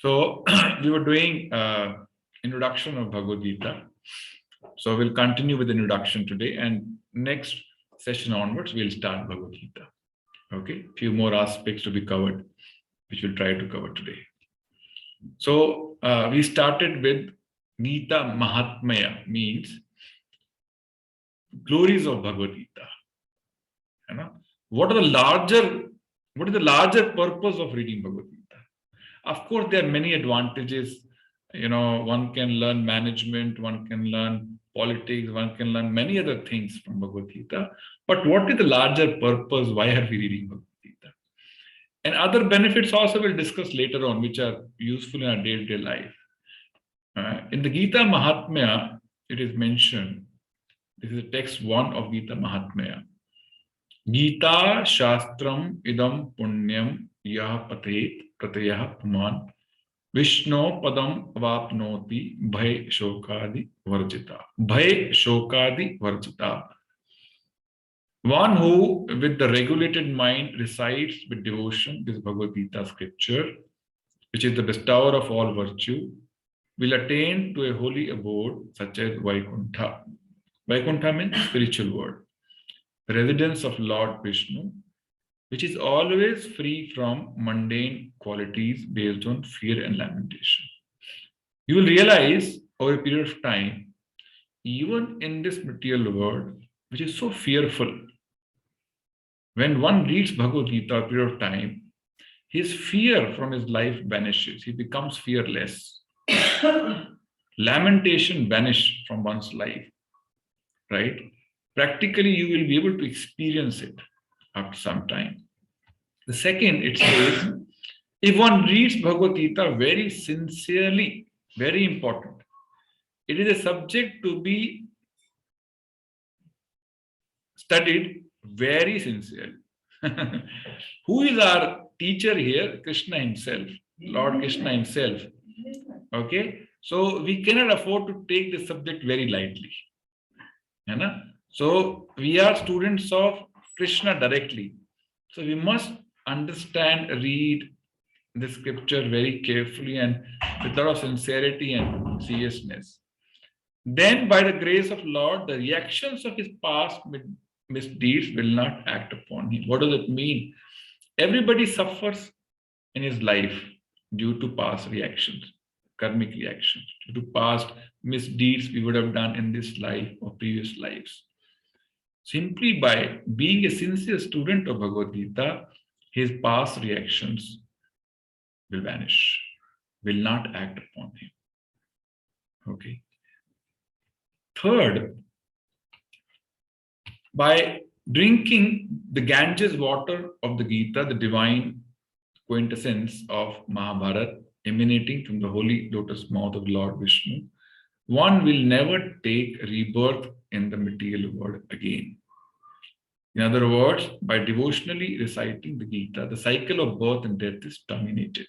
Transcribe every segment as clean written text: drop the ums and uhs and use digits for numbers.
So we were doing introduction of Bhagavad Gita. So we'll continue with the introduction today, and next session onwards we'll start Bhagavad Gita. Okay, few more aspects to be covered, which we'll try to cover today. So we started with Gita Mahatmya, means glories of Bhagavad Gita. You know, what is the larger purpose of reading Bhagavad Gita? Of course, there are many advantages. You know, one can learn management, one can learn politics, one can learn many other things from Bhagavad Gita. But what is the larger purpose? Why are we reading Bhagavad Gita? And other benefits also we'll discuss later on, which are useful in our day-to-day life. In the Gita Mahatmya, it is mentioned, this is text 1 of Gita Mahatmya. Gita Shastram Idam Punyam Yah Patet Pratayah Puman Vishnu Padam Vapnoti Bhay Shokadi Varjita. Bhay Shokadi Varjita. One who with the regulated mind recites with devotion this Bhagavad Gita scripture, which is the bestower of all virtue, will attain to a holy abode such as Vaikuntha. Vaikuntha means spiritual world, residence of Lord Vishnu, which is always free from mundane qualities based on fear and lamentation. You will realize over a period of time, even in this material world, which is so fearful, when one reads Bhagavad Gita a period of time, his fear from his life vanishes. He becomes fearless. Lamentation vanishes from one's life, right? Practically, you will be able to experience it after some time. The second, it says, if one reads Bhagavad Gita very sincerely, very important, it is a subject to be studied very sincerely. Who is our teacher here? Krishna himself, Lord Krishna himself. Okay, so we cannot afford to take the subject very lightly. So we are students of Krishna directly. So we must understand, read the scripture very carefully and with a lot of sincerity and seriousness. Then by the grace of Lord, the reactions of his past misdeeds will not act upon him. What does it mean? Everybody suffers in his life due to past reactions, karmic reactions, due to past misdeeds we would have done in this life or previous lives. Simply by being a sincere student of Bhagavad Gita, his past reactions will vanish, will not act upon him. Okay. Third, by drinking the Ganges water of the Gita, the divine quintessence of Mahabharata, emanating from the holy lotus mouth of Lord Vishnu, one will never take rebirth in the material world again. In other words, by devotionally reciting the Gita, the cycle of birth and death is terminated.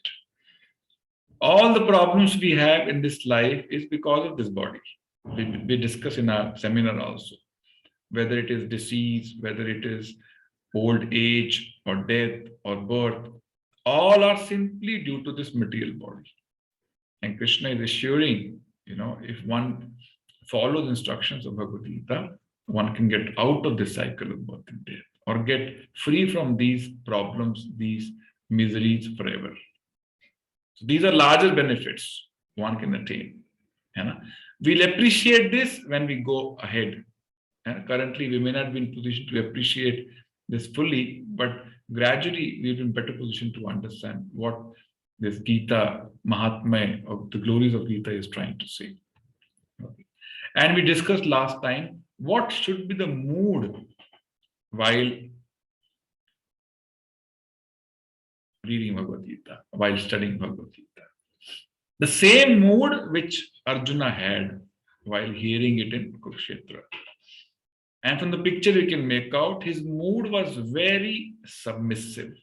All the problems we have in this life is because of this body. We discuss in our seminar also, whether it is disease, whether it is old age or death or birth, all are simply due to this material body. And Krishna is assuring, if one follows instructions of Bhagavad Gita, one can get out of this cycle of birth and death or get free from these problems, these miseries forever. So these are larger benefits one can attain. We'll appreciate this when we go ahead. Currently, we may not be in position to appreciate this fully, but gradually we'll be in better position to understand what this Gita Mahatmya of the glories of Gita is trying to say. Okay. And we discussed last time what should be the mood while reading Bhagavad Gita, while studying Bhagavad Gita. The same mood which Arjuna had while hearing it in Kurukshetra. And from the picture we can make out, his mood was very submissive,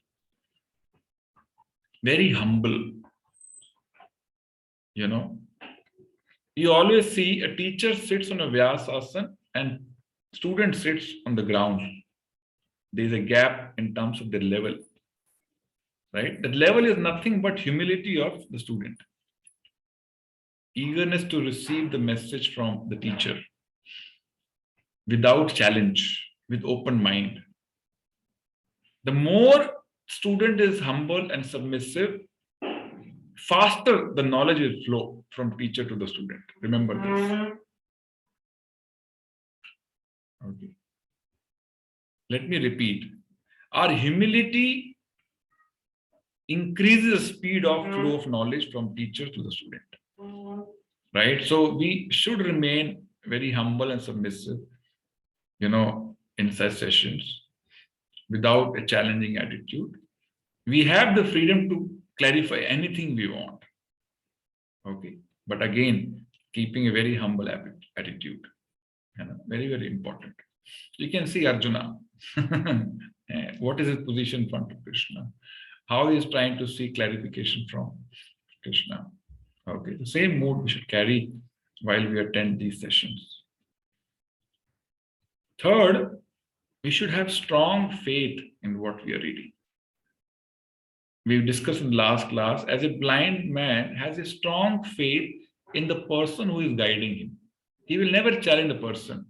very humble. You always see a teacher sits on a Vyasasana and student sits on the ground. There is a gap in terms of their level. right? That level is nothing but humility of the student, eagerness to receive the message from the teacher without challenge, with open mind. The more student is humble and submissive, faster the knowledge will flow from teacher to the student. Remember this. Okay. Let me repeat. Our humility increases the speed of flow of knowledge from teacher to the student. Right? So we should remain very humble and submissive, in such sessions without a challenging attitude. We have the freedom to clarify anything we want. Okay. But again, keeping a very humble attitude. Very, very important. You can see Arjuna. What is his position in front of Krishna? How he is trying to seek clarification from Krishna. Okay, the same mood we should carry while we attend these sessions. Third, we should have strong faith in what we are reading. We've discussed in the last class, as a blind man has a strong faith in the person who is guiding him. He will never challenge the person.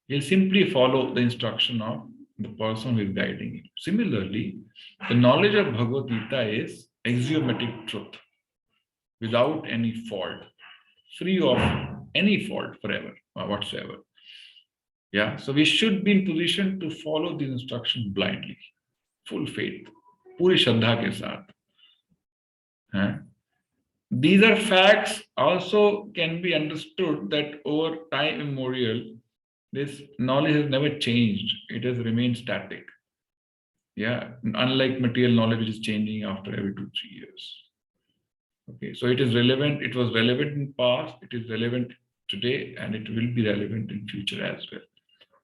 He'll simply follow the instruction of the person who is guiding him. Similarly, the knowledge of Bhagavad Gita is axiomatic truth, without any fault, free of any fault forever or whatsoever. Yeah, so we should be in position to follow these instructions blindly, full faith, puri shraddha ke saath. These are facts also can be understood that over time immemorial, this knowledge has never changed. It has remained static. Yeah, unlike material knowledge, which is changing after every 2-3 years. Okay, so it is relevant. It was relevant in past. It is relevant today, and it will be relevant in future as well.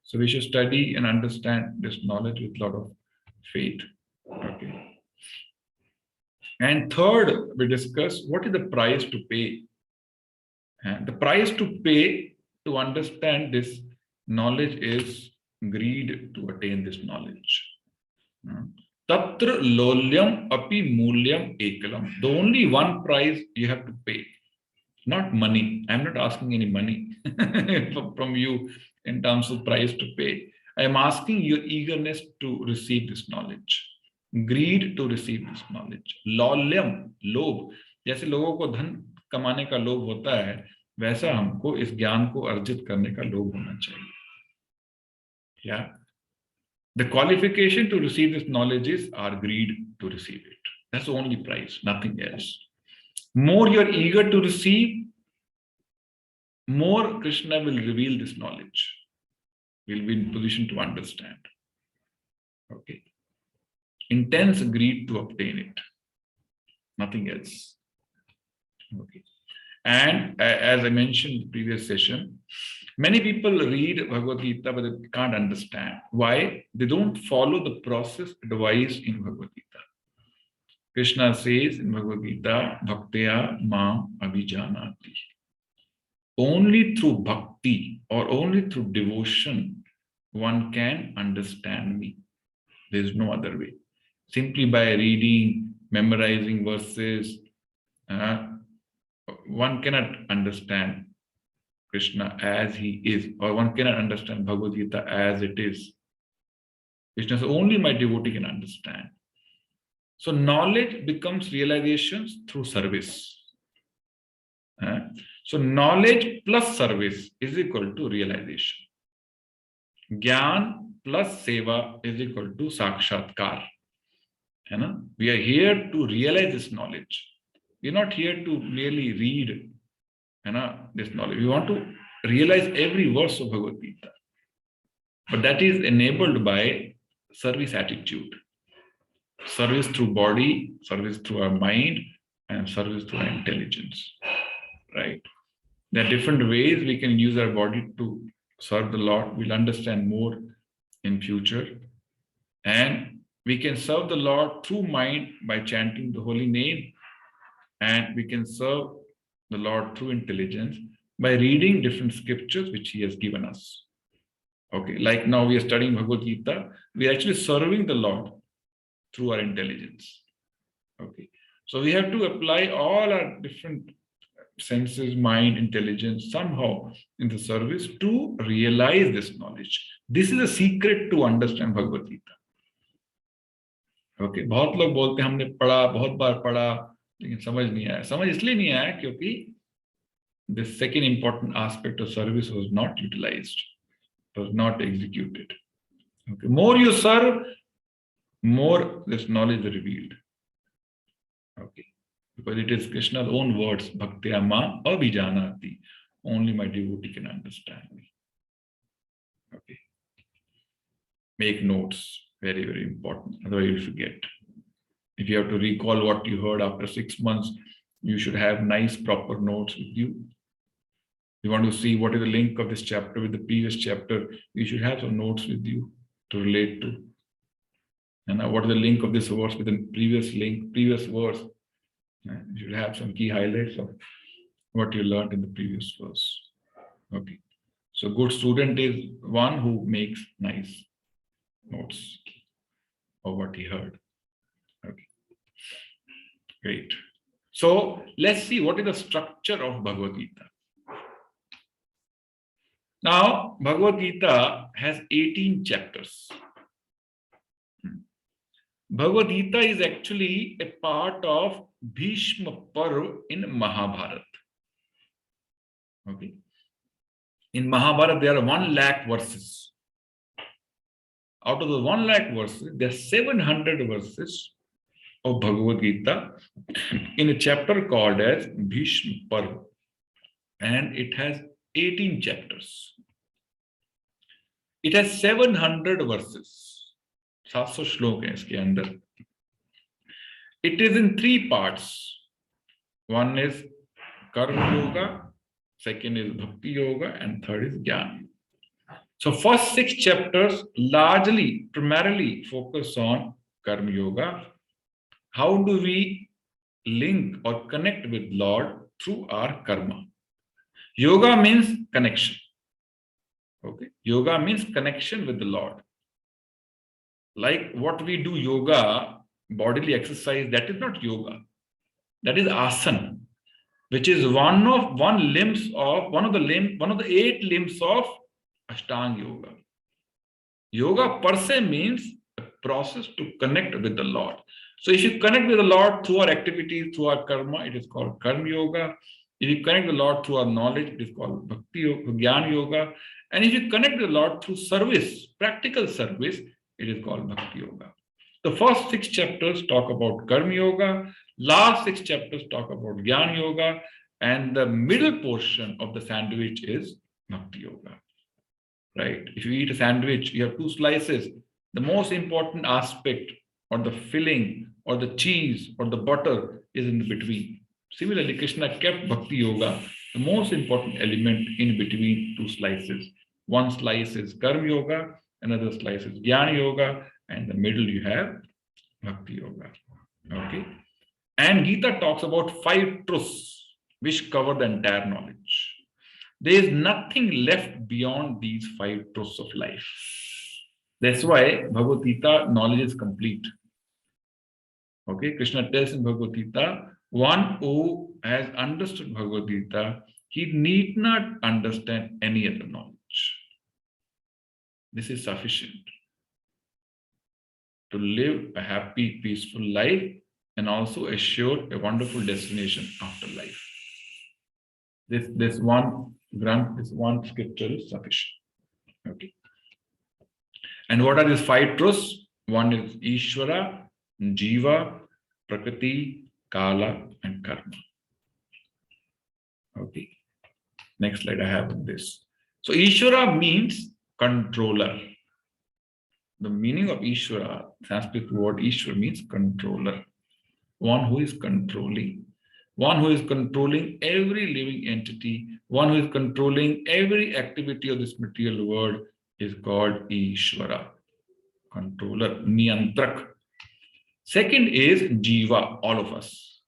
So we should study and understand this knowledge with a lot of faith. Okay. And third, we discuss what is the price to pay. And the price to pay to understand this knowledge is greed to attain this knowledge. Tatra lolyam api mulyam ekalam. The only one price you have to pay, not money. I'm not asking any money from you in terms of price to pay. I am asking your eagerness to receive this knowledge. Greed to receive this knowledge. Lolyam, लोभ. जैसे लोगों को धन कमाने का लोभ होता है, वैसा हमको इस ज्ञान को अर्जित करने का लोभ होना चाहिए. Yeah. The qualification to receive this knowledge is our greed to receive it. That's the only price, nothing else. More you're eager to receive, more Krishna will reveal this knowledge. We'll be in position to understand. Okay. Intense greed to obtain it. Nothing else. Okay. And as I mentioned in the previous session, many people read Bhagavad Gita, but they can't understand. Why? They don't follow the process advised in Bhagavad Gita. Krishna says in Bhagavad Gita, Bhakteya Mam Abhijanati. Only through bhakti or only through devotion, one can understand me. There is no other way. Simply by reading, memorizing verses, one cannot understand Krishna as he is, or one cannot understand Bhagavad Gita as it is. Krishna says, only my devotee can understand. So knowledge becomes realizations through service. So knowledge plus service is equal to realization. Gyan plus seva is equal to sakshatkar. We are here to realize this knowledge. We are not here to merely read this knowledge. We want to realize every verse of Bhagavad Gita. But that is enabled by service attitude. Service through body, service through our mind, and service through our intelligence. Right? There are different ways we can use our body to serve the Lord. We'll understand more in future. And we can serve the Lord through mind by chanting the holy name. And we can serve the Lord through intelligence by reading different scriptures which he has given us. Okay, like now we are studying Bhagavad Gita. We are actually serving the Lord through our intelligence. Okay. So we have to apply all our different senses, mind, intelligence somehow in the service to realize this knowledge. This is a secret to understand Bhagavad Gita. Okay. बहुत लोग बोलते हैं हमने पढ़ा, बहुत बार पढ़ा, लेकिन समझ नहीं आया. समझ इसलिए नहीं आया क्योंकि the second important aspect of service was not utilized, was not executed. Okay. More you serve, more this knowledge is revealed. Okay. Because it is Krishna's own words, Bhaktya ma abhijanati. Only my devotee can understand me. Okay. Make notes. Very, very important. Otherwise you'll forget. If you have to recall what you heard after 6 months, you should have nice, proper notes with you. You want to see what is the link of this chapter with the previous chapter, you should have some notes with you to relate to. And what is the link of this verse with the previous link, previous verse? You should have some key highlights of what you learned in the previous verse. Okay. So good student is one who makes nice notes of what he heard. Okay. Great. So let's see what is the structure of Bhagavad Gita. Now, Bhagavad Gita has 18 chapters. Bhagavad Gita is actually a part of Bhishma Parv in Mahabharata. Okay. In Mahabharata, there are 1 lakh verses. Out of the 1 lakh verses, there are 700 verses of Bhagavad Gita in a chapter called as Bhishma Parv. And it has 18 chapters. It has 700 verses. 700 श्लोक हैं इसके अंदर. It is in 3 parts. One is Karma Yoga, second is Bhakti Yoga, and third is Jnana. So first 6 chapters largely, primarily focus on Karma Yoga. How do we link or connect with Lord through our karma? Yoga means connection. Okay. Yoga means connection with the Lord. Like what we do yoga, bodily exercise, that is not yoga. That is asana, which is one of the 8 limbs of Ashtanga Yoga. Yoga per se means a process to connect with the Lord. So if you connect with the Lord through our activities, through our karma, it is called Karma Yoga. If you connect with the Lord through our knowledge, it is called Bhakti Yoga, Jnana Yoga. And if you connect with the Lord through service, practical service, it is called Bhakti Yoga. The first 6 chapters talk about Karma Yoga, last 6 chapters talk about Jnana Yoga, and the middle portion of the sandwich is Bhakti Yoga. Right? If you eat a sandwich, you have 2 slices. The most important aspect or the filling or the cheese or the butter is in between. Similarly, Krishna kept Bhakti Yoga, the most important element in between 2 slices. One slice is Karma Yoga, another slice is Jnana Yoga, and in the middle you have Bhakti Yoga. Okay. And Gita talks about 5 truths which cover the entire knowledge. There is nothing left beyond these 5 truths of life. That's why Bhagavad Gita knowledge is complete. Okay, Krishna tells in Bhagavad Gita, one who has understood Bhagavad Gita, he need not understand any other knowledge. This is sufficient to live a happy, peaceful life and also assure a wonderful destination after life. This one Granth, this one scripture is sufficient. Okay. And what are these 5 truths? One is Ishvara, Jiva, Prakriti, Kala, and Karma. Okay. Next slide I have this. So Ishvara means controller. The meaning of Ishvara, Sanskrit word Ishvara means controller. One who is controlling. One who is controlling every living entity. One who is controlling every activity of this material world is called Ishvara. Controller, Niyantrak. Second is Jiva, all of us.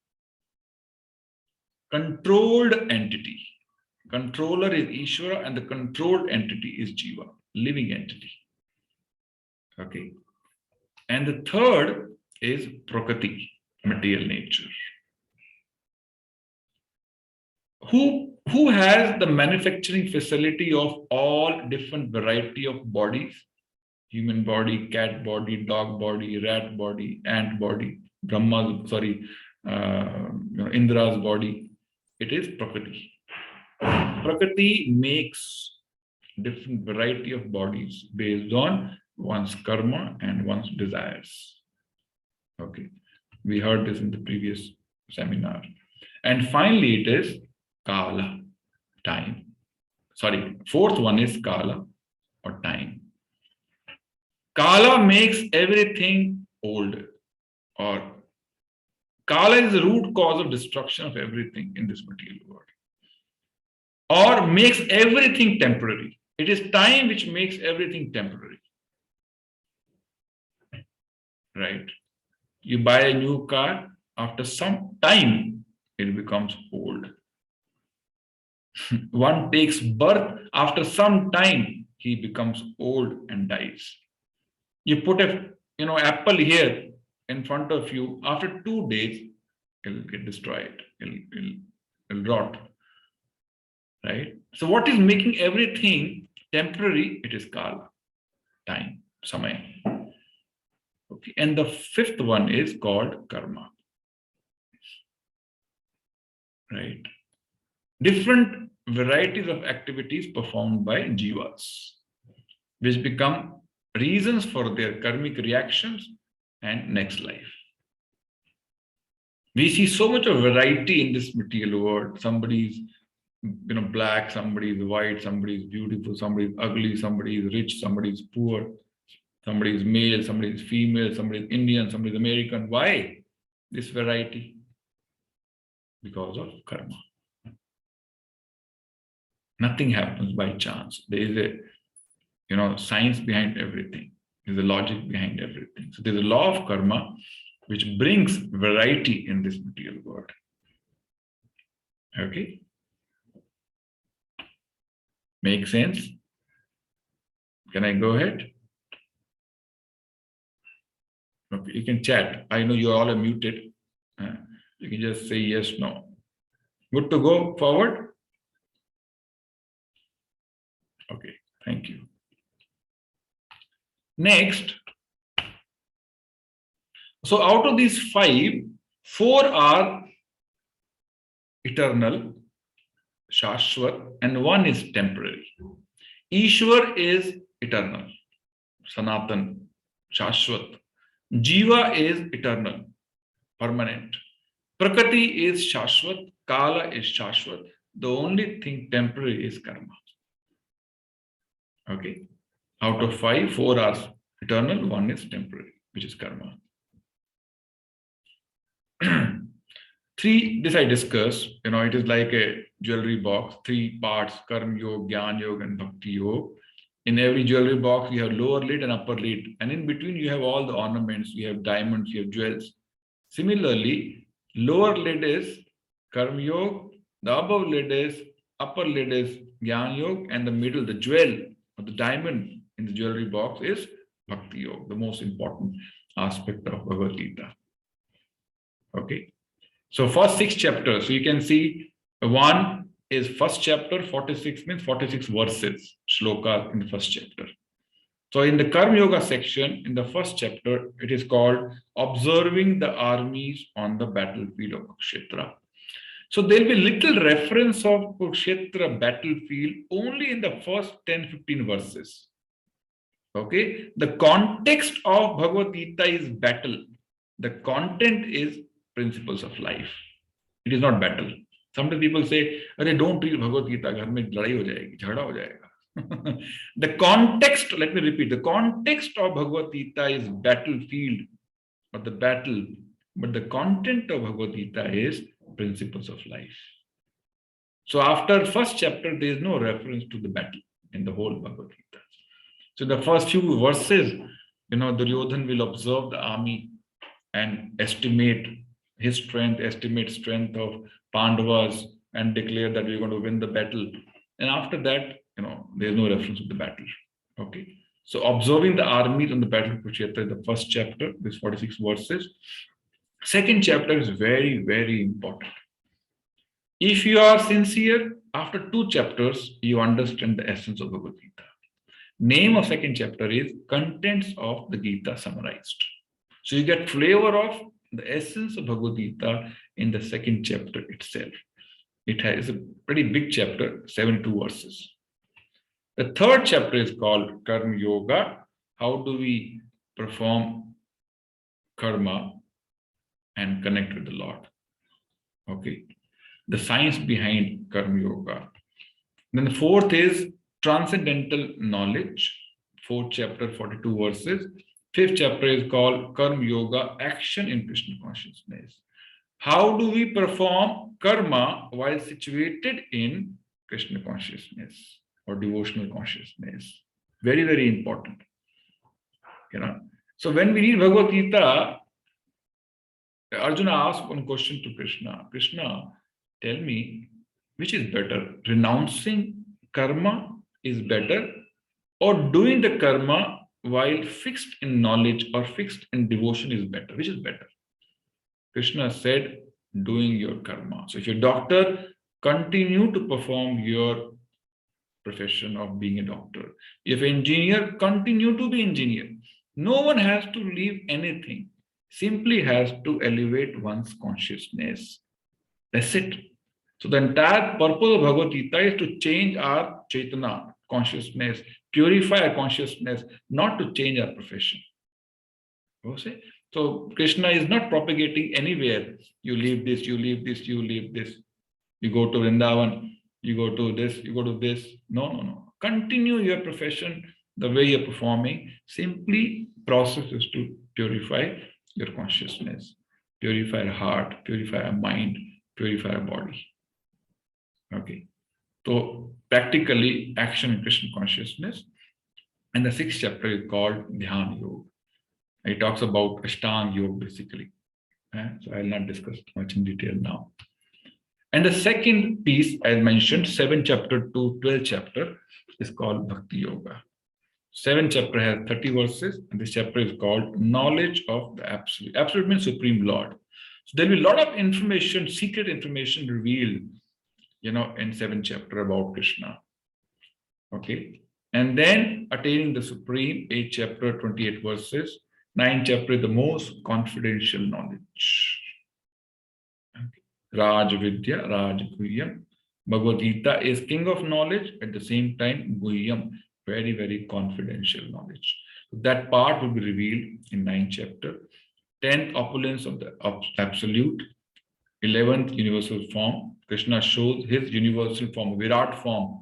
Controlled entity. Controller is Ishvara and the controlled entity is Jiva, living entity. Okay. And the third is Prakriti, material nature. Who has the manufacturing facility of all different variety of bodies? Human body, cat body, dog body, rat body, ant body, Indra's body. It is Prakriti. Prakriti makes different variety of bodies based on one's karma and one's desires. Okay, we heard this in the previous seminar. And finally, it is Kala, time. Sorry, fourth one is Kala or time. Kala makes everything old, or Kala is the root cause of destruction of everything in this material world, or makes everything temporary. It is time which makes everything temporary. Right? You buy a new car, after some time, it becomes old. One takes birth, after some time, he becomes old and dies. You put a apple here in front of you, after 2 days, it'll get destroyed, it'll rot. Right? So what is making everything temporary? It is Kala, time, Samaya. Okay. And the fifth one is called karma. Right? Different varieties of activities performed by jivas, which become reasons for their karmic reactions and next life. We see so much of variety in this material world. Somebody's black, somebody is white, somebody is beautiful, somebody is ugly, somebody is rich, somebody is poor, somebody is male, somebody is female, somebody is Indian, somebody is American. Why this variety? Because of karma. Nothing happens by chance. There is a science behind everything. There's a logic behind everything. So there's a law of karma which brings variety in this material world. Okay? Make sense? Can I go ahead? Okay, you can chat. I know you all are muted. You can just say yes, no. Good to go forward? Okay, thank you. Next, so out of these 5, 4 are eternal, Shashwat, and 1 is temporary. Ishwar is eternal, Sanatan, Shashwat. Jiva is eternal, permanent. Prakriti is Shashwat, Kala is Shashwat. The only thing temporary is karma. Okay. Out of 5, 4 are eternal, 1 is temporary, which is karma. 3, this I discussed, it is like a jewelry box, 3 parts, Karma Yoga, Jnana Yoga, and Bhakti Yoga. In every jewelry box, you have lower lid and upper lid. And in between, you have all the ornaments, you have diamonds, you have jewels. Similarly, lower lid is Karma Yoga, the above lid is, upper lid is Jnana Yoga, and the middle, the jewel or the diamond in the jewelry box is Bhakti Yoga, the most important aspect of Bhagavad Gita. Okay. So first 6 chapters, so you can see 1 is first chapter, 46 means 46 verses, shloka in the first chapter. So in the Karma Yoga section, in the first chapter, it is called Observing the Armies on the Battlefield of Kurukshetra. So there'll be little reference of Kurukshetra battlefield only in the first 10-15 verses. Okay, the context of Bhagavad Gita is battle. The content is principles of life. It is not battle. Sometimes people say, "Arey, don't read Bhagavad Gita, ghar mein ladai ho jayegi, jhagda ho jayega." The context, let me repeat, the context of Bhagavad Gita is battlefield, but the content of Bhagavad Gita is principles of life. So after first chapter, there is no reference to the battle in the whole Bhagavad Gita. So the first few verses, Duryodhan will observe the army and estimate his strength, estimate strength of Pandavas, and declare that we're going to win the battle. And after that, there's no reference to the battle. Okay. So observing the armies on the battle of Kurukshetra, the first chapter, this 46 verses. Second chapter is very, very important. If you are sincere, after 2 chapters, you understand the essence of Bhagavad Gita. Name of second chapter is Contents of the Gita Summarized. So you get flavor of the essence of Bhagavad Gita in the second chapter itself. It has a pretty big chapter, 72 verses. The third chapter is called Karma Yoga. How do we perform karma and connect with the Lord? Okay. The science behind Karma Yoga. Then the fourth is Transcendental Knowledge. Fourth chapter, 42 verses. Fifth chapter is called Karma Yoga, Action in Krishna Consciousness. How do we perform karma while situated in Krishna consciousness or devotional consciousness? Very, very important. So when we read Bhagavad Gita, Arjuna asked one question to Krishna. Krishna, tell me, which is better? Renouncing karma is better, or doing the karma while fixed in knowledge or fixed in devotion is better? Which is better? Krishna said, doing your karma. So if you're a doctor, continue to perform your profession of being a doctor. If an engineer, continue to be engineer. No one has to leave anything. Simply has to elevate one's consciousness. That's it. So the entire purpose of Bhagavad Gita is to change our Chaitana, consciousness, purify our consciousness, not to change our profession. Okay? So Krishna is not propagating anywhere. You leave this, you leave this, you leave this. You go to Vrindavan, you go to this, you go to this. No. Continue your profession the way you're performing. Simply process is to purify your consciousness, purify our heart, purify our mind, purify our body. Okay. So practically action in Krishna consciousness. And the 6th chapter is called Dhyan Yoga. It talks about Ashtanga Yoga basically. So I'll not discuss much in detail now. And the second piece, as mentioned, 7th chapter to 12th chapter, is called Bhakti Yoga. 7th chapter has 30 verses, and this chapter is called Knowledge of the Absolute. Absolute means Supreme Lord. So there'll be a lot of information, secret information revealed, in 7th chapter about Krishna. Okay. And then attaining the Supreme, 8th chapter, 28 verses. 9th chapter is the most confidential knowledge. Raj Vidya, Raj Guhyam. Bhagavad Gita is king of knowledge, at the same time, Guhyam, very, very confidential knowledge. That part will be revealed in 9th chapter. 10th, opulence of the absolute. 11th, universal form. Krishna shows his universal form, Virat form,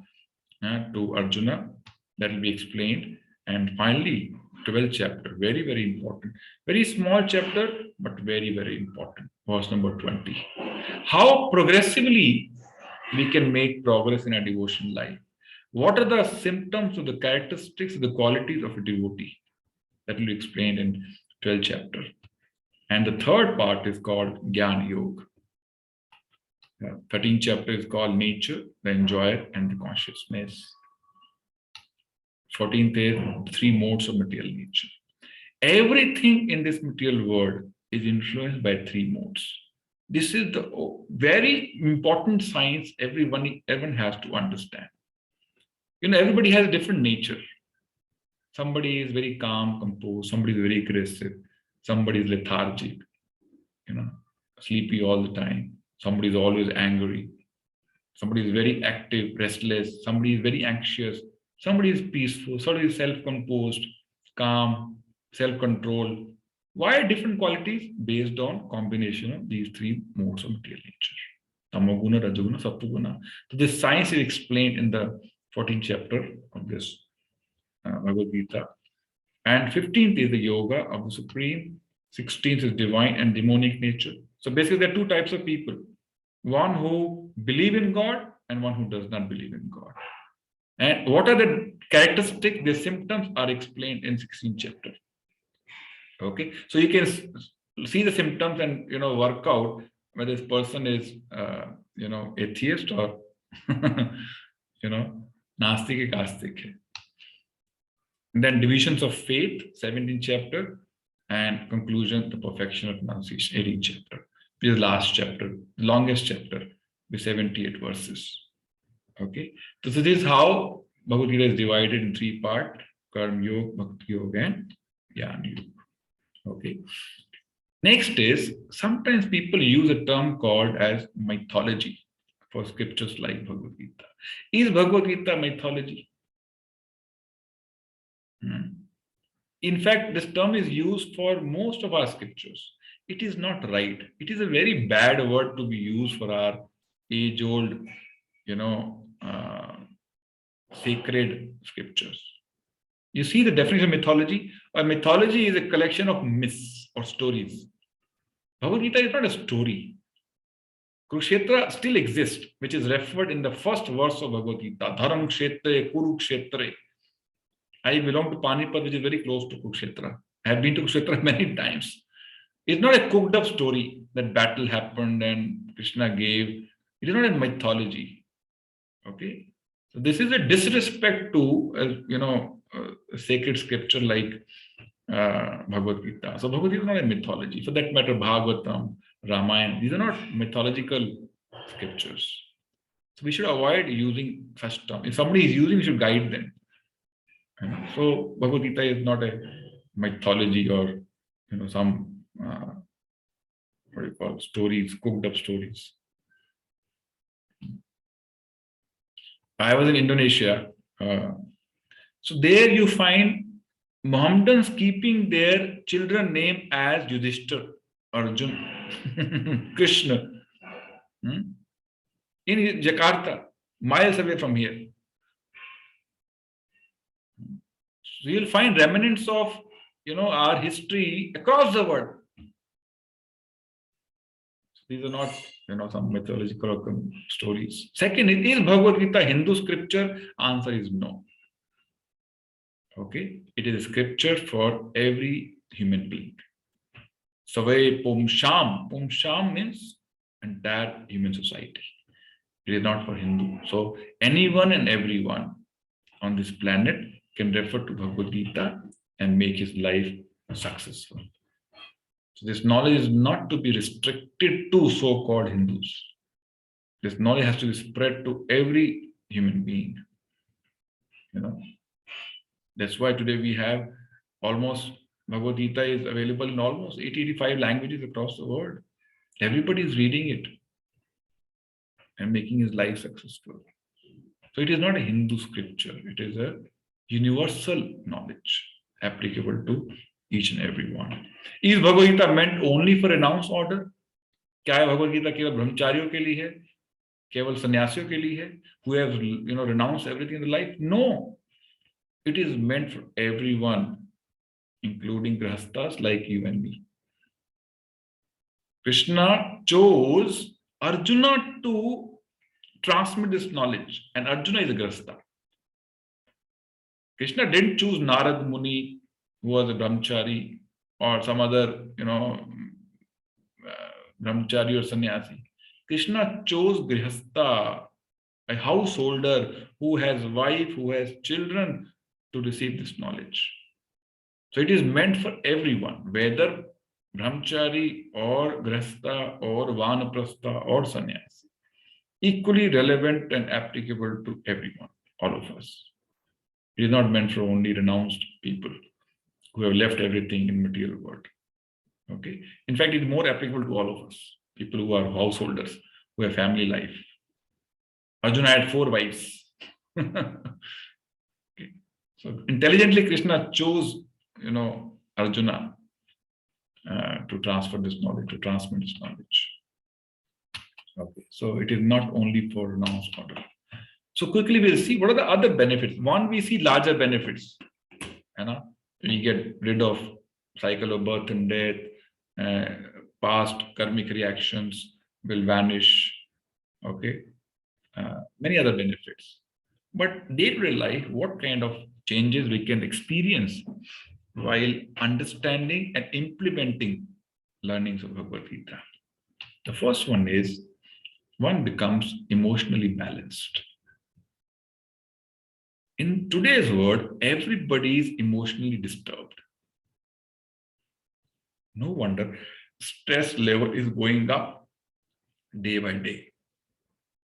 to Arjuna. That will be explained. And finally, 12th chapter, very, very important. Very small chapter, but very, very important. Verse number 20. How progressively we can make progress in our devotional life. What are the symptoms or the characteristics of the qualities of a devotee? That will be explained in 12th chapter. And the third part is called Jnana Yoga. 13th chapter is called Nature, the Enjoyer, and the Consciousness. 14th is 3 modes of material nature. Everything in this material world is influenced by 3 modes. This is the very important science everyone has to understand. Everybody has a different nature. Somebody is very calm, composed. Somebody is very aggressive. Somebody is lethargic, sleepy all the time. Somebody is always angry. Somebody is very active, restless. Somebody is very anxious. Somebody is peaceful. Somebody is self-composed, calm, self-controlled. Why different qualities? Based on combination of these 3 modes of material nature. Tamoguna, Rajoguna, Sattoguna. So this science is explained in the 14th chapter of this Bhagavad Gita. And 15th is the yoga of the Supreme. 16th is divine and demonic nature. So basically there are 2 types of people. One who believe in God and one who does not believe in God. And what are the characteristics, the symptoms are explained in 16th chapter. Okay, so you can see the symptoms and work out whether this person is atheist or nastic. And then divisions of faith, 17th chapter, and conclusion, the perfection of pronunciation, 18th chapter. This is the last chapter, longest chapter, with 78 verses. Okay, so this is how Bhagavad Gita is divided in three parts: Karma Yoga, Bhakti Yoga, and Jnana Yoga. Okay. Next is, sometimes people use a term called as mythology for scriptures like Bhagavad Gita. Is Bhagavad Gita mythology? In fact, this term is used for most of our scriptures. It is not right. It is a very bad word to be used for our age-old, sacred scriptures. You see the definition of mythology? A mythology is a collection of myths or stories. Bhagavad Gita is not a story. Kurukshetra still exists, which is referred in the first verse of Bhagavad Gita. Dharam Kshetre, Kurukshetre. I belong to Panipat, which is very close to Kurukshetra. I have been to Kurukshetra many times. It's not a cooked up story that battle happened and Krishna gave. It is not a mythology. Okay. So this is a disrespect to, a sacred scripture like Bhagavad Gita. So Bhagavad Gita is not a mythology. For that matter, Bhagavatam, Ramayana, these are not mythological scriptures. So we should avoid using such terms. If somebody is using, we should guide them. So Bhagavad Gita is not a mythology or some what do you call stories, cooked up stories. I was in Indonesia. So there you find Mohammedans keeping their children name as Yudhishthir, Arjun, Krishna. In Jakarta, miles away from here. So you'll find remnants of our history across the world. These are not some mythological stories. Second, is Bhagavad Gita Hindu scripture? Answer is no. Okay, it is a scripture for every human being. Savai Pumsham. Pumsham means entire human society. It is not for Hindu. So anyone and everyone on this planet can refer to Bhagavad Gita and make his life successful. So this knowledge is not to be restricted to so-called Hindus. This knowledge has to be spread to every human being. That's why today we have almost Bhagavad Gita is available in almost 85 languages across the world. Everybody is reading it and making his life successful. So it is not a Hindu scripture. It is a universal knowledge applicable to each and every one. Is Bhagavad Gita meant only for renounced order? क्या है भगवद गीता केवल ब्रह्मचारियों के लिए है, केवल सन्यासियों के लिए है, who have renounced everything in life? No, it is meant for everyone, including grahasthas like you and me. Krishna chose Arjuna to transmit this knowledge, and Arjuna is a grahastha. Krishna didn't choose Narad Muni, who was a brahmachari, or some other, brahmachari or sannyasi. Krishna chose grihastha, a householder who has wife, who has children, to receive this knowledge. So it is meant for everyone, whether brahmachari or grihastha or vanaprastha or sannyasi. Equally relevant and applicable to everyone, all of us. It is not meant for only renounced people who have left everything in material world. Okay. In fact, it is more applicable to all of us, people who are householders, who have family life. Arjuna had 4 wives. Okay. So intelligently, Krishna chose, Arjuna to transfer this knowledge, to transmit this knowledge. Okay. So it is not only for renounced order. So quickly we'll see what are the other benefits. One, we see larger benefits. We get rid of cycle of birth and death. Past karmic reactions will vanish. Okay. Many other benefits. But day-to-day life, what kind of changes we can experience while understanding and implementing learnings of Bhagavad Gita? The first one is, one becomes emotionally balanced. In today's world, everybody is emotionally disturbed. No wonder stress level is going up day by day.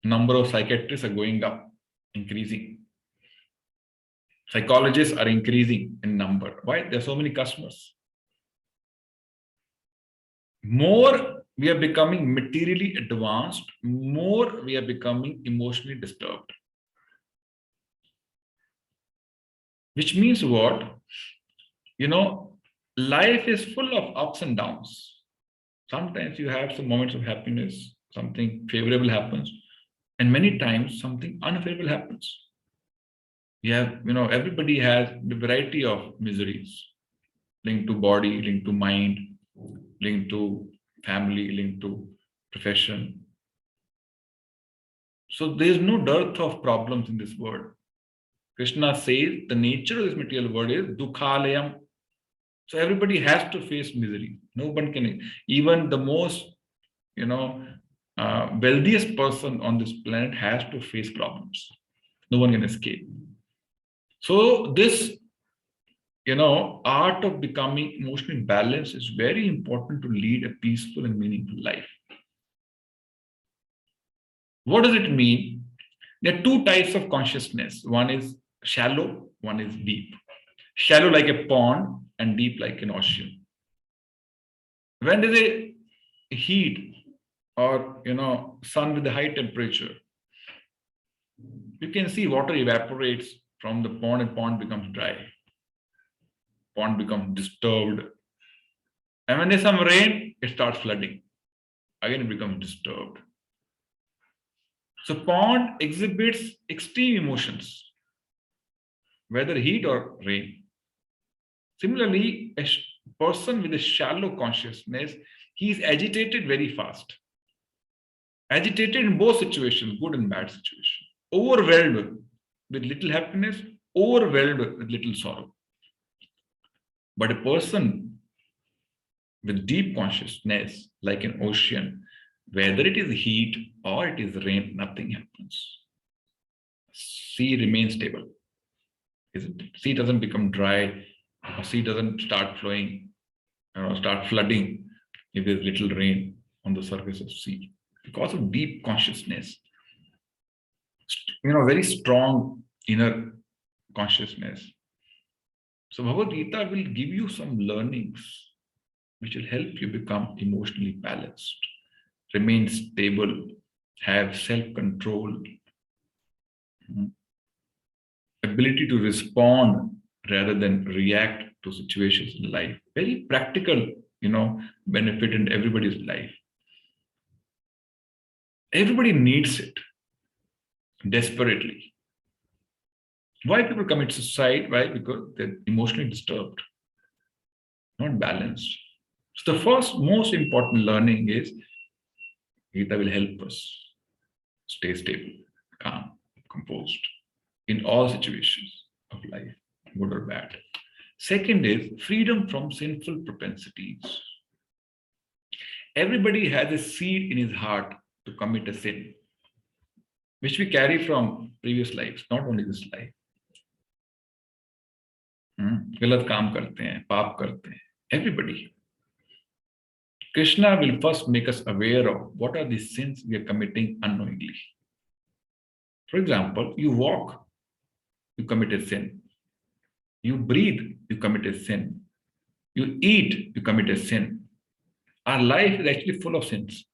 Number of psychiatrists are going up, increasing. Psychologists are increasing in number. Why? There are so many customers. More we are becoming materially advanced, more we are becoming emotionally disturbed. Which means what? Life is full of ups and downs. Sometimes you have some moments of happiness, something favorable happens, and many times something unfavorable happens. Everybody has a variety of miseries linked to body, linked to mind, linked to family, linked to profession. So there is no dearth of problems in this world. Krishna says the nature of this material world is dukhalayam. So everybody has to face misery. No one can, even the most, wealthiest person on this planet has to face problems. No one can escape. So this, art of becoming emotionally balanced is very important to lead a peaceful and meaningful life. What does it mean? There are two types of consciousness. One is shallow, one is deep. Shallow like a pond and deep like an ocean. When there's a heat or sun with a high temperature, you can see water evaporates from the pond and pond becomes dry. Pond becomes disturbed. And when there's some rain, it starts flooding. Again, it becomes disturbed. So pond exhibits extreme emotions, whether heat or rain. Similarly, a person with a shallow consciousness, he is agitated very fast. Agitated in both situations, good and bad situation. Overwhelmed with little happiness, overwhelmed with little sorrow. But a person with deep consciousness, like an ocean, whether it is heat or it is rain, nothing happens. Sea remains stable, isn't it? Sea doesn't become dry, or sea doesn't start flowing, start flooding if there's little rain on the surface of sea. Because of deep consciousness, very strong inner consciousness. So Bhagavad Gita will give you some learnings which will help you become emotionally balanced, remain stable, have self-control, ability to respond rather than react to situations in life. Very practical, benefit in everybody's life. Everybody needs it desperately. Why people commit suicide? Why? Because they're emotionally disturbed, not balanced. So the first most important learning is Gita will help us stay stable, calm, composed in all situations of life, good or bad. Second is freedom from sinful propensities. Everybody has a seed in his heart to commit a sin, which we carry from previous lives, not only this life. गलत काम करते हैं, पाप करते हैं, everybody. Krishna will first make us aware of what are the sins we are committing unknowingly. For example, you walk, you commit a sin. You breathe, you commit a sin. You eat, you commit a sin. Our life is actually full of sins.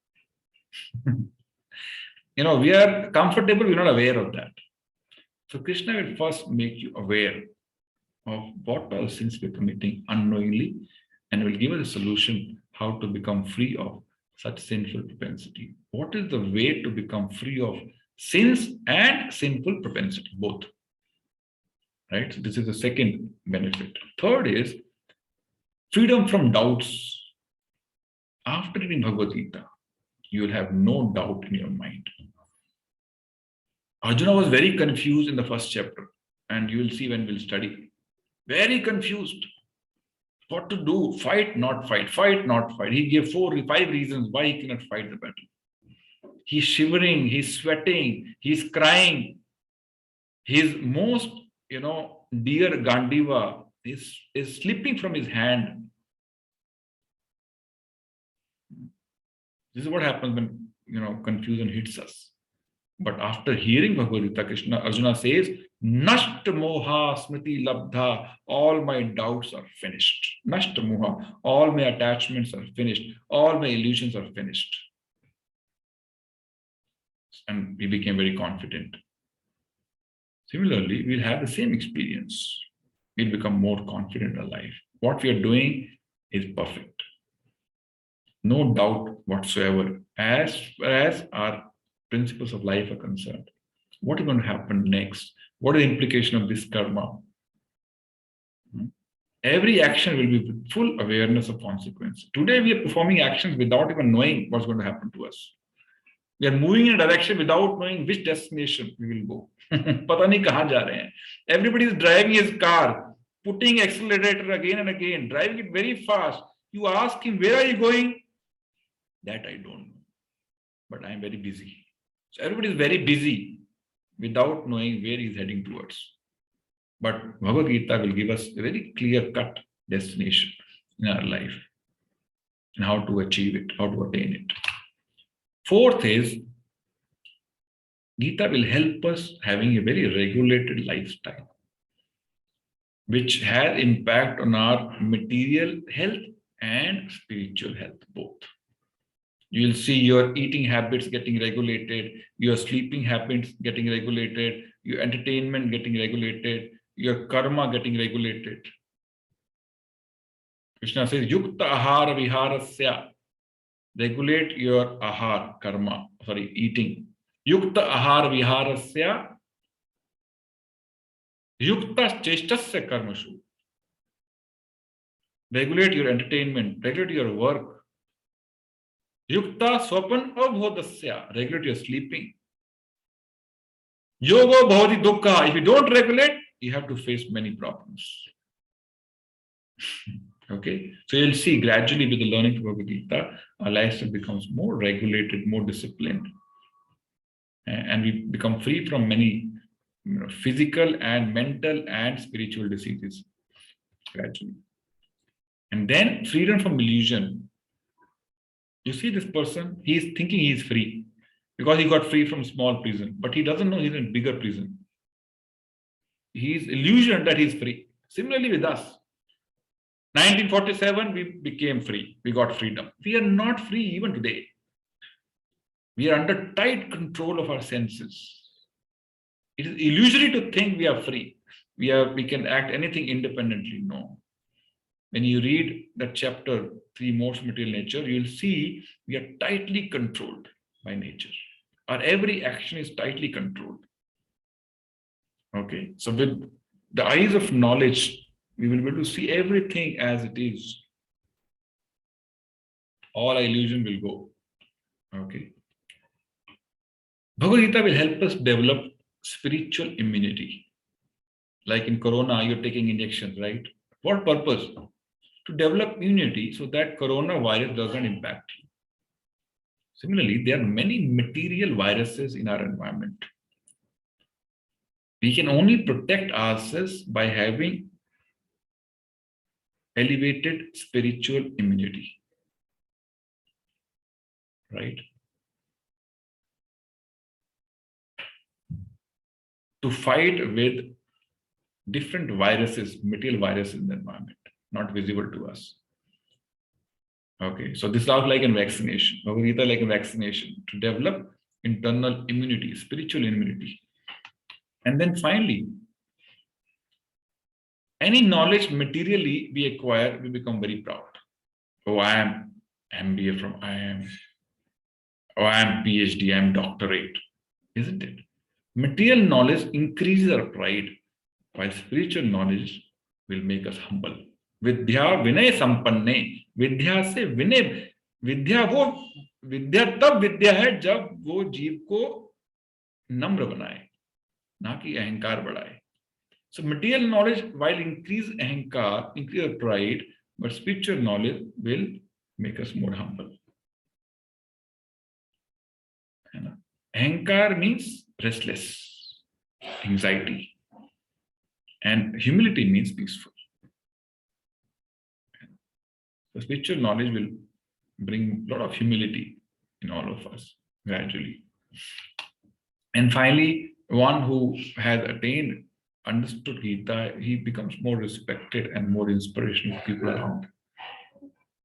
We are comfortable, we're not aware of that. So Krishna will first make you aware of what all sins we're committing unknowingly and will give us a solution how to become free of such sinful propensity. What is the way to become free of sins and sinful propensity, both? Right? So this is the second benefit. Third is freedom from doubts. After reading Bhagavad Gita, you will have no doubt in your mind. Arjuna was very confused in the first chapter, and you will see when we'll study. Very confused. What to do? Fight, not fight. Fight, not fight. He gave 5 reasons why he cannot fight the battle. He's shivering, he's sweating, he's crying. His most dear Gandiva is slipping from his hand. This is what happens when confusion hits us. But after hearing Bhagavad Gita, Arjuna says, Nashta moha smriti labdha, all my doubts are finished. Nashta moha, all my attachments are finished. All my illusions are finished. And we became very confident. Similarly, we'll have the same experience. We'll become more confident in life. What we are doing is perfect. No doubt whatsoever. As far as our principles of life are concerned, what is going to happen next? What is the implication of this karma? Every action will be with full awareness of consequence. Today, we are performing actions without even knowing what's going to happen to us. We are moving in a direction without knowing which destination we will go. पता नहीं कहाँ जा रहे हैं. Everybody is driving his car, putting accelerator again and again, driving it very fast. You ask him, where are you going? That I don't know. But I am very busy. So everybody is very busy without knowing where he is heading towards. But Bhagavad Gita will give us a very clear-cut destination in our life and how to achieve it, how to attain it. Fourth is, Gita will help us having a very regulated lifestyle, which has impact on our material health and spiritual health both. You will see your eating habits getting regulated, your sleeping habits getting regulated, your entertainment getting regulated, your karma getting regulated. Krishna says, Yukta ahara viharasya. Regulate your eating. Yukta ahara viharasya. Yukta cheshtasya karmashu. Regulate your entertainment, regulate your work. Yukta swapan avhodasya. Regulate your sleeping. Yogo bhavati dukkha. If you don't regulate, you have to face many problems. Okay, so you'll see gradually with the learning of Bhagavad Gita, our lifestyle becomes more regulated, more disciplined, and we become free from many physical and mental and spiritual diseases gradually. And then freedom from illusion. You see this person, he is thinking he is free because he got free from small prison, but he doesn't know he's in a bigger prison. He is illusioned that he is free. Similarly with us. 1947, we became free. We got freedom. We are not free even today. We are under tight control of our senses. It is illusory to think we are free. We can act anything independently. No. When you read that chapter 3, Modes of Material Nature, you'll see we are tightly controlled by nature. Our every action is tightly controlled. Okay. So with the eyes of knowledge, we will be able to see everything as it is. All illusion will go. Okay. Bhagavad Gita will help us develop spiritual immunity. Like in Corona, you're taking injections, right? What purpose? To develop immunity so that coronavirus doesn't impact you. Similarly, there are many material viruses in our environment. We can only protect ourselves by having elevated spiritual immunity, right? To fight with different viruses, material viruses in the environment, not visible to us. Okay, so this sounds like a vaccination. Bhagavad Gita like a vaccination to develop internal immunity, spiritual immunity. And then finally, any knowledge materially we acquire, we become very proud. Oh, I am MBA from IIM. Oh, I am PhD, I am doctorate. Isn't it? Material knowledge increases our pride, while spiritual knowledge will make us humble. Vidya vinay sampanne. Vidya se vinay. विद्या तब विद्या है जब वो जीव को नम्र बनाए, ना कि अहंकार बढ़ाए. So material knowledge, while increase ahankar, increase pride, but spiritual knowledge will make us more humble. Ahankar means restless, anxiety. And humility means peaceful. So spiritual knowledge will bring a lot of humility in all of us gradually. And finally, one who has attained, understood Gita, he becomes more respected and more inspirational to people around,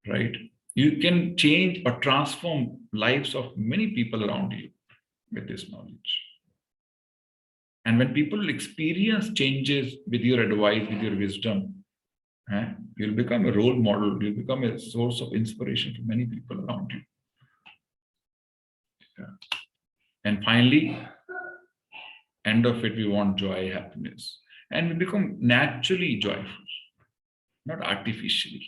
right? You can change or transform lives of many people around you with this knowledge. And when people experience changes with your advice, with your wisdom, you'll become a role model, you'll become a source of inspiration for many people around you. Yeah. And finally, end of it, we want joy, happiness, and we become naturally joyful, not artificially,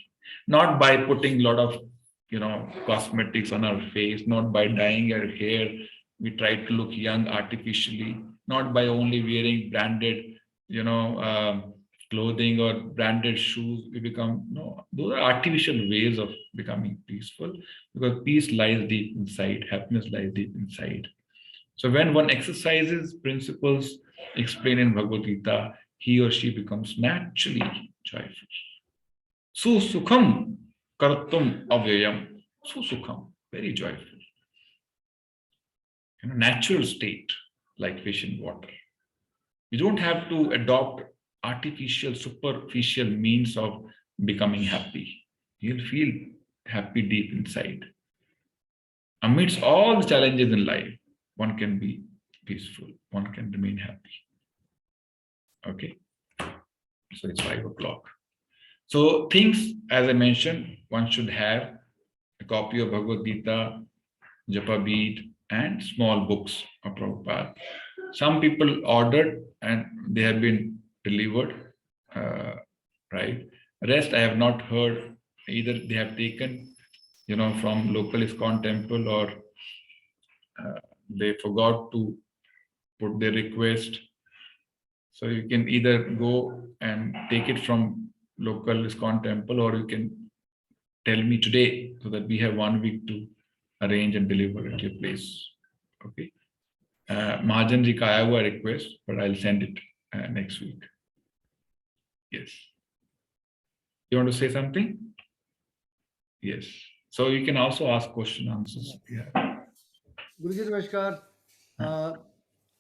not by putting a lot of cosmetics on our face, not by dyeing our hair. We try to look young artificially, not by only wearing branded, clothing or branded shoes. We become those are artificial ways of becoming peaceful, because peace lies deep inside, happiness lies deep inside. So when one exercises principles explained in Bhagavad Gita, he or she becomes naturally joyful. Susukham kartum avyayam. Susukham, very joyful. Natural state, like fish in water. You don't have to adopt artificial, superficial means of becoming happy. You'll feel happy deep inside. Amidst all the challenges in life, one can be peaceful, one can remain happy. Okay, so it's 5 o'clock. So things, as I mentioned, one should have a copy of Bhagavad Gita, Japa bead, and small books of Prabhupada. Some people ordered and they have been delivered, right? Rest I have not heard. Either they have taken, from local ISKCON temple, or they forgot to put their request. So you can either go and take it from local ISKCON temple, or you can tell me today, so that we have 1 week to arrange and deliver at your place. Okay. Mahajan ji ka aaya hua request, but I'll send it next week. Yes. You want to say something? Yes. So you can also ask question answers. Yeah. गुरुजी नमस्कार.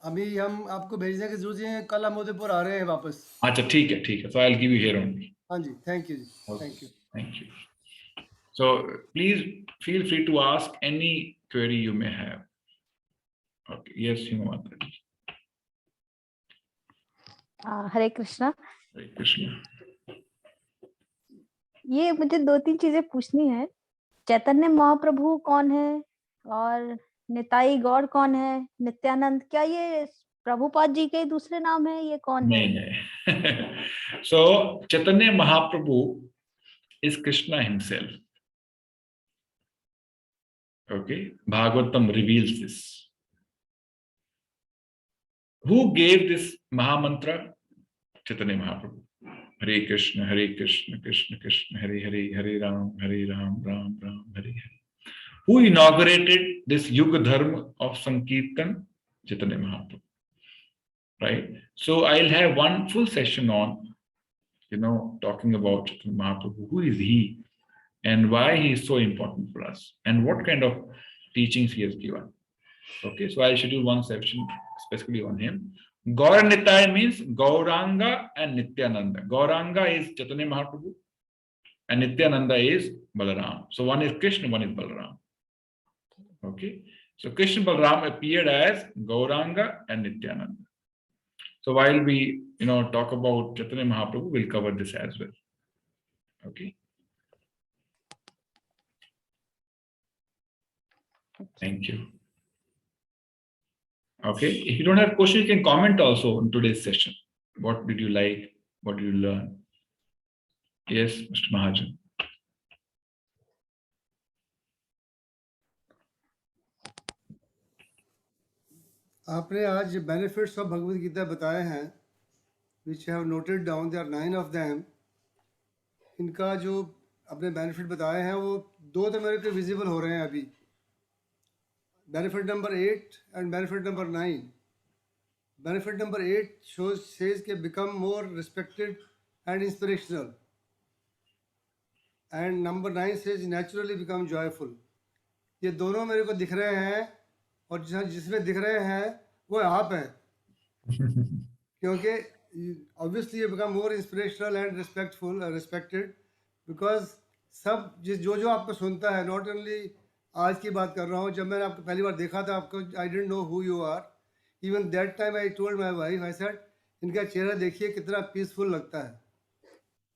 अभी हम आपको भेजने की जरूरत है, कल हम उदयपुर आ रहे हैं वापस. अच्छा, ठीक है. So I'll give you here only. हाँ जी, thank you. Okay. Thank you. So please feel free to ask any query you may have. Okay. Yes, Himamata. Hare Krishna. Hare Krishna. ये मुझे 2-3 चीजें पूछनी है. चैतन्य महाप्रभु कौन है और निताई गौर कौन है? नित्यानंद, क्या ये प्रभुपाद जी के दूसरे नाम है? ये कौन है? नहीं. So Chaitanya Mahaprabhu is Krishna himself. Okay, Bhagavatam reveals this. Who gave this Mahamantra? Chaitanya Mahaprabhu. Hare Krishna, Krishna Krishna, Hare Hare, Hare Ram, Ram Ram, Hare Hare. Who inaugurated this Yuga Dharma of Sankirtan? Chaitanya Mahaprabhu. Right? So I'll have one full session on, talking about Chaitanya Mahaprabhu. Who is he? And why he is so important for us, and what kind of teachings he has given. Okay, so I'll schedule one session specifically on him. Gaura Nitai means Gauranga and Nityananda. Gauranga is Chaitanya Mahaprabhu and Nityananda is Balaram. So one is Krishna, one is Balaram. Okay, so Krishna Balaram appeared as Gauranga and Nityananda. So while we talk about Chaitanya Mahaprabhu, we'll cover this as well. Okay. Thank you. Okay, if you don't have questions, you can comment also on today's session. What did you like? What did you learn? Yes, Mr. Mahajan. आपने आज benefits of Bhagavad Gita बताए हैं, which I have noted down. There are 9 of them. इनका जो अपने benefit बताए हैं वो 2 तो मेरे को visible हो रहे हैं अभी. Benefit number 8 and benefit number 9. benefit number 8 says कि become more respected and inspirational. And number 9 says naturally become joyful. ये दोनों मेरे को दिख रहे हैं, और जिसमें दिख रहे हैं वो आप हैं, क्योंकि obviously you become more inspirational and respected because सब जो आपको सुनता है, not only आज की बात कर रहा हूँ, जब मैंने आपको पहली बार देखा था आपको, I didn't know who you are. Even that time I told my wife, I said, इनका चेहरा देखिए कितना पीसफुल लगता है.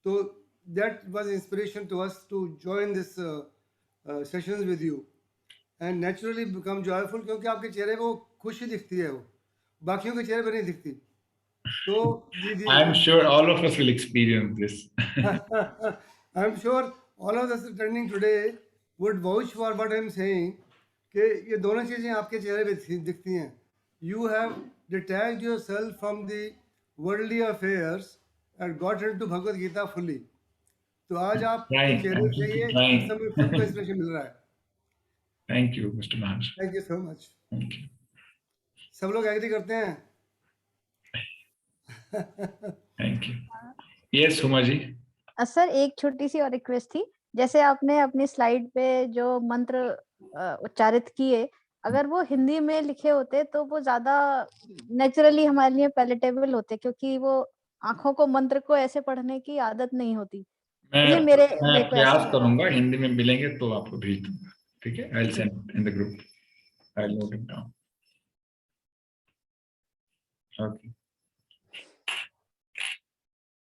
तो that was inspiration to us to join this sessions with you and naturally become joyful, क्योंकि आपके चेहरे पे वो खुशी दिखती है, वो बाकियों के चेहरे पे नहीं दिखती. So I'm sure all of us will experience this. I'm sure all of us attending today would vouch for what I'm saying, कि ये दोनों चीजें आपके चेहरे पे दिखती हैं. You have detached yourself from the worldly affairs and got into Bhagavad Gita fully. तो आज आपके Right. चेहरे से ये Right. सब सबको इंस्पिरेशन मिल रहा है. Thank you, Mr. Maharaj. Thank you so much. Thank you. सब लोग एग्री करते हैं? Thank you. Yes, Suma ji. Sir एक छोटी सी और रिक्वेस्ट थी, जैसे आपने अपनी स्लाइड पे जो मंत्र उच्चारित किए, अगर वो हिंदी में लिखे होते तो वो ज्यादा नेचुरली हमारे लिए पैलेटेबल होते, क्योंकि वो आंखों को मंत्र को ऐसे पढ़ने की आदत नहीं होती. ये मैं को प्रयास ऐसा करूंगा, हिंदी में मिलेंगे तो आपको भेज दूंगा. ठीक है, I'll send in the group. I'll note it down. Okay.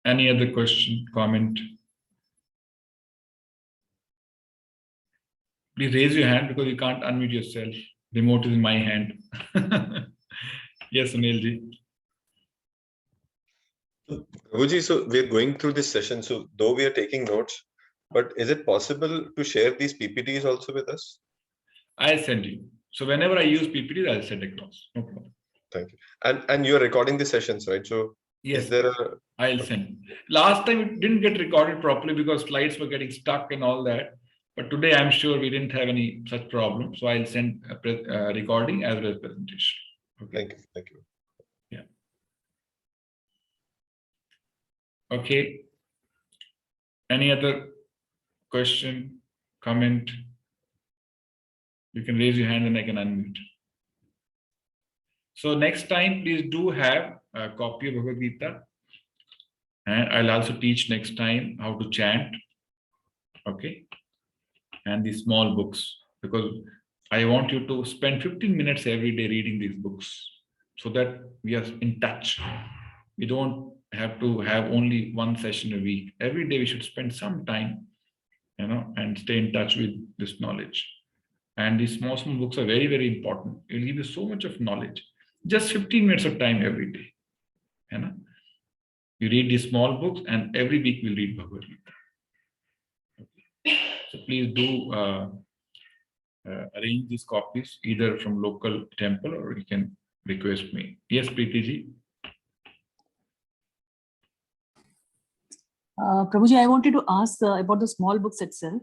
Any other question, comment? Please raise your hand because you can't unmute yourself. Remote is in my hand. Yes, Sunil ji. Prabhuji, so we're going through this session. So though we are taking notes, but is it possible to share these PPTs also with us? I'll send you. So whenever I use PPTs, I'll send across. No problem. Thank you. And you're recording the sessions, right? So yes, is there a... I'll send. Last time it didn't get recorded properly because slides were getting stuck and all that. But today I'm sure we didn't have any such problem. So I'll send a recording as well as presentation. Okay. Thank you. Thank you. Yeah. Okay. Any other question, comment? You can raise your hand and I can unmute. So next time, please do have a copy of Bhagavad Gita. And I'll also teach next time how to chant. Okay. And these small books, because I want you to spend 15 minutes every day reading these books so that we are in touch. We don't have to have only one session a week. Every day we should spend some time, and stay in touch with this knowledge. And these small books are very, very important. It will give you so much of knowledge. Just 15 minutes of time every day. You read these small books and every week we'll read Bhagavad Gita. Okay. So please do arrange these copies either from local temple or you can request me. Yes, Preeti ji. Prabhuji, I wanted to ask about the small books itself.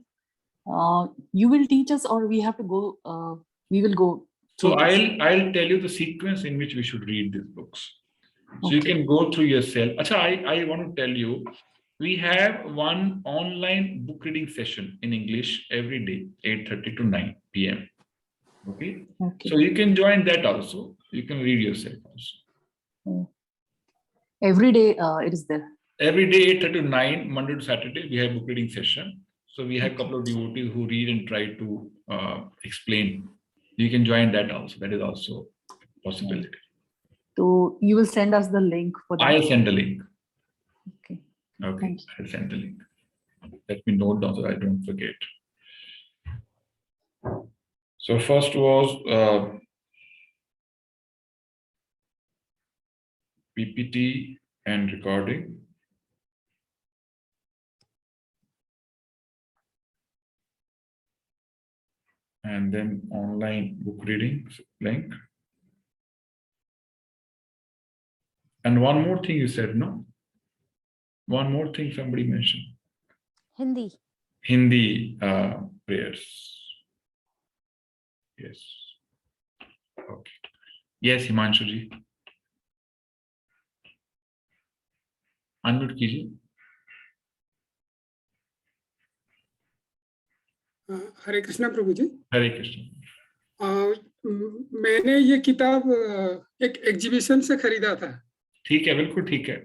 You will teach us, or we have to go? We will go. So I'll tell you the sequence in which we should read these books. So you can go through yourself. Achha, I want to tell you, we have one online book reading session in English every day, 8:30 to 9 p.m. Okay. So you can join that also. You can read yourself also. Every day it is there. Every day, 8:30 to 9, Monday to Saturday, we have book reading session. So we have a couple of devotees who read and try to explain. You can join that also. That is also a possibility. So you will send us the link for that? I'll send the link. Okay. Okay, I'll send the link. Let me note down so I don't forget. So first was PPT and recording. And then online book reading link. And one more thing you said, no? One more thing somebody mentioned. Hindi prayers. Yes. Okay. Yes, Himanshu ji. Unmute कीजिए। हरे कृष्णा प्रभु जी। हरे कृष्ण। मैंने ये किताब एक exhibition से खरीदा था। ठीक है, बिल्कुल ठीक है।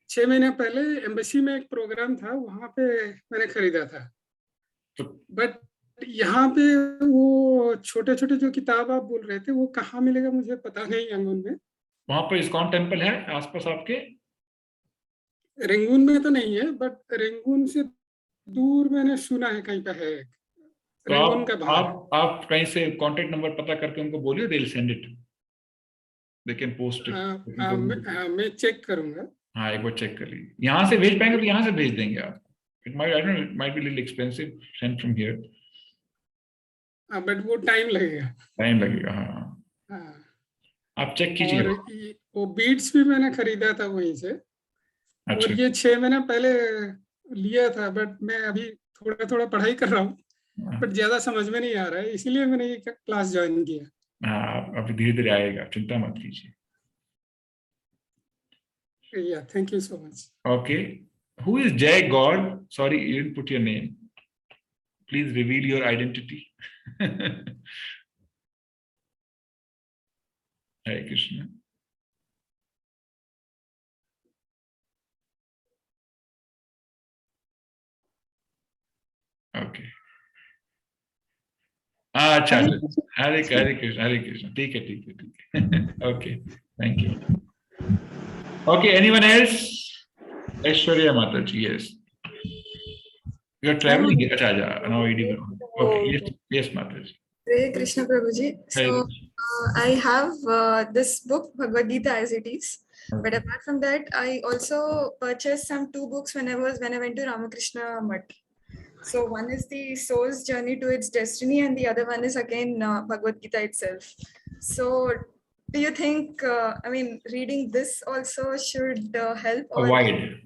6 महीने पहले एम्बेसी में एक प्रोग्राम था, वहां पे मैंने खरीदा था। तो बट यहाँ पे वो छोटे छोटे जो किताब आप बोल रहे थे वो कहाँ मिलेगा मुझे पता नहीं। रंगून में, वहां पर इस्कॉन टेम्पल है आसपास आपके? रंगून में तो नहीं है, बट रंगून से दूर मैंने सुना है कहीं पे है एक, तो रंगून का बाहर। आप कहीं से कांटेक्ट नंबर पता करके उनको बोलिए, they will send it, they can post it. मैं चेक करूंगा। हाँ, एक बार चेक कर लीजिए। यहाँ से भेज पाएंगे तो यहाँ से भेज देंगे आप। It might, I don't know, it might be little expensive send from here. But वो टाइम लगेगा। टाइम लगेगा, हाँ। हाँ। आप चेक और कीजिए। वो बीट्स भी मैंने खरीदा था वहीं से। और अच्छा। ये 6 महीने पहले लिया था, बट मैं अभी थोड़ा थोड़ा पढ़ाई कर रहा हूँ, बट ज्यादा समझ में नहीं आ रहा है, इसीलिए मैंने ये क्लास ज्वाइन किया। हाँ, अभी धीरे धीरे आएगा, चिंता मत कीजिए। या thank you so much. Okay. Who is Jay God? Sorry, you didn't put your name. Please reveal your identity. Hare Krishna. Okay. अच्छा हरे अच्छा। हरे कृष्ण, हरे कृष्ण। ठीक है, ठीक है, ठीक है। Okay, thank you. Okay, anyone else? Aishwarya Mataji, yes. You are traveling. अच्छा, अच्छा, now ED. Okay, yes, yes, Mataji. Hare Krishna Prabhuji. Hare So Krishna. I have this book Bhagavad Gita as it is, but apart from that, I also purchased some 2 books when I went to Ramakrishna Mutt. So one is the soul's journey to its destiny, and the other one is again Bhagavad Gita itself. So do you think, I mean, reading this also should help? Or Avoid.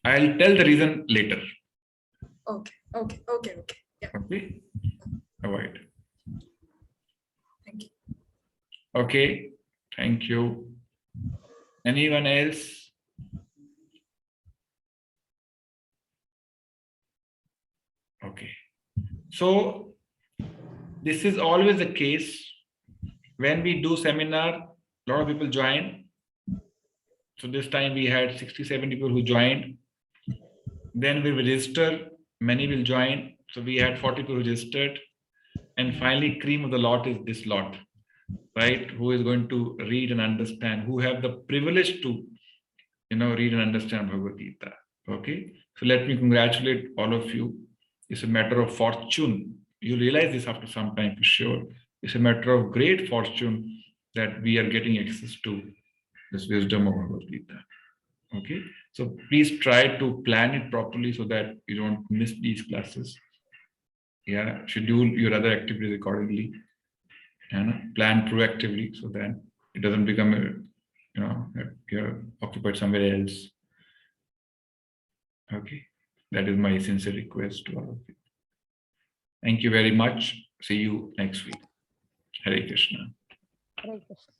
I'll tell the reason later. Okay. Yeah. Okay. Avoid. Thank you. Okay, thank you. Anyone else? Okay. So this is always the case when we do seminar, a lot of people join. So this time we had 67 people who joined. Then we will register, many will join. So we had 40 people registered. And finally, cream of the lot is this lot, right? Who is going to read and understand, who have the privilege to, read and understand Bhagavad Gita. Okay. So let me congratulate all of you. It's a matter of fortune. You realize this after some time for sure. It's a matter of great fortune that we are getting access to this wisdom of Bhagavad Gita. Okay. So please try to plan it properly so that you don't miss these classes. Yeah. Schedule your other activities accordingly. And plan proactively so that it doesn't become you're occupied somewhere else. Okay, that is my sincere request to all of you. Thank you very much. See you next week. Hare Krishna. Hare Krishna.